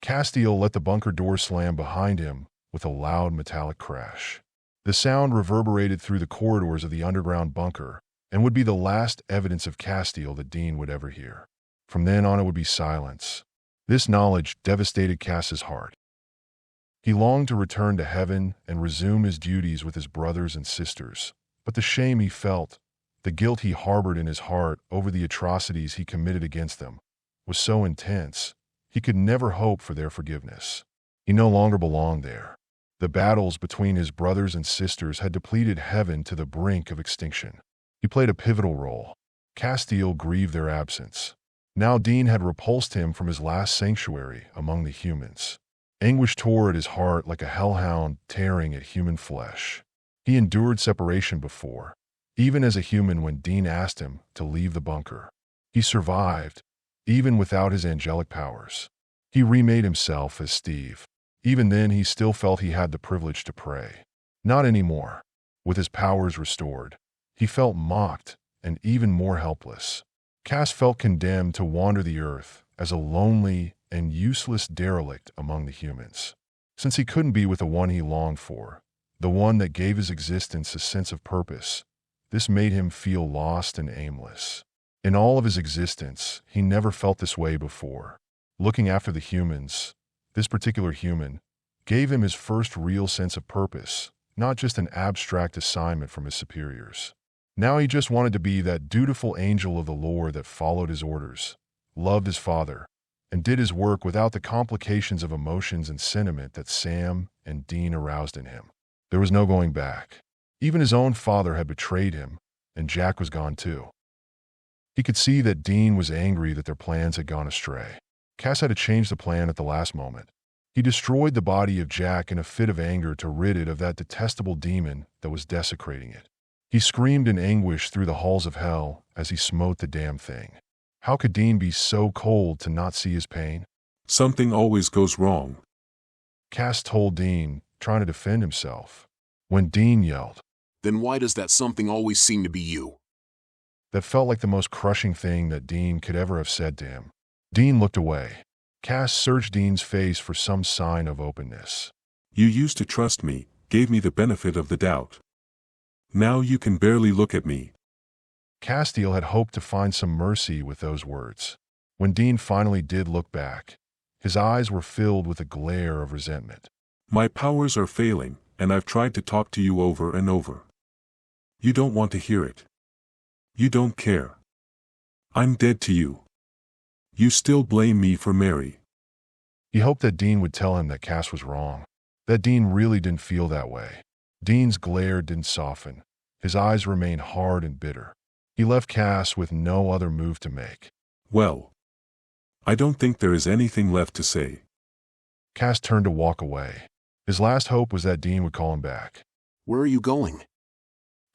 Castiel let the bunker door slam behind him with a loud metallic crash. The sound reverberated through the corridors of the underground bunker and would be the last evidence of Castiel that Dean would ever hear. From then on, it would be silence. This knowledge devastated Cass's heart. He longed to return to heaven and resume his duties with his brothers and sisters, but the shame he felt, the guilt he harbored in his heart over the atrocities he committed against them, was so intense, he could never hope for their forgiveness. He no longer belonged there. The battles between his brothers and sisters had depleted heaven to the brink of extinction. He played a pivotal role. Castiel grieved their absence. Now Dean had repulsed him from his last sanctuary among the humans. Anguish tore at his heart like a hellhound tearing at human flesh. He endured separation before, even as a human, when Dean asked him to leave the bunker. He survived, even without his angelic powers. He remade himself as Steve. Even then, he still felt he had the privilege to pray. Not anymore. With his powers restored, he felt mocked and even more helpless. Cass felt condemned to wander the earth as a lonely and useless derelict among the humans. Since he couldn't be with the one he longed for, the one that gave his existence a sense of purpose, this made him feel lost and aimless. In all of his existence, he never felt this way before. Looking after the humans, this particular human, gave him his first real sense of purpose, not just an abstract assignment from his superiors. Now he just wanted to be that dutiful angel of the Lord that followed his orders, loved his father, and did his work without the complications of emotions and sentiment that Sam and Dean aroused in him. There was no going back. Even his own father had betrayed him, and Jack was gone too. He could see that Dean was angry that their plans had gone astray. Cass had to change the plan at the last moment. He destroyed the body of Jack in a fit of anger to rid it of that detestable demon that was desecrating it. He screamed in anguish through the halls of hell as he smote the damn thing. How could Dean be so cold to not see his pain? Something always goes wrong, Cass told Dean, trying to defend himself. When Dean yelled, Then why does that something always seem to be you? that felt like the most crushing thing that Dean could ever have said to him. Dean looked away. Cass searched Dean's face for some sign of openness. You used to trust me, gave me the benefit of the doubt. Now you can barely look at me. Castiel had hoped to find some mercy with those words. When Dean finally did look back, his eyes were filled with a glare of resentment. My powers are failing, and I've tried to talk to you over and over. You don't want to hear it. You don't care. I'm dead to you. You still blame me for Mary. He hoped that Dean would tell him that Cass was wrong, that Dean really didn't feel that way. Dean's glare didn't soften. His eyes remained hard and bitter. He left Cass with no other move to make. Well, I don't think there is anything left to say. Cass turned to walk away. His last hope was that Dean would call him back. Where are you going?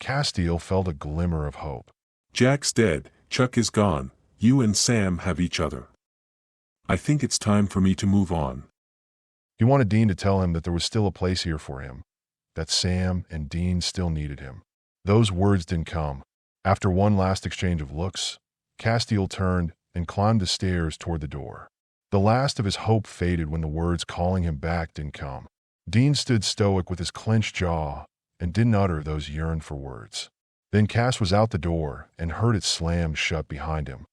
Castiel felt a glimmer of hope. Jack's dead, Chuck is gone, you and Sam have each other. I think it's time for me to move on. He wanted Dean to tell him that there was still a place here for him, that Sam and Dean still needed him. Those words didn't come. After one last exchange of looks, Castiel turned and climbed the stairs toward the door. The last of his hope faded when the words calling him back didn't come. Dean stood stoic with his clenched jaw and didn't utter those yearn-for words. Then Cass was out the door and heard it slam shut behind him.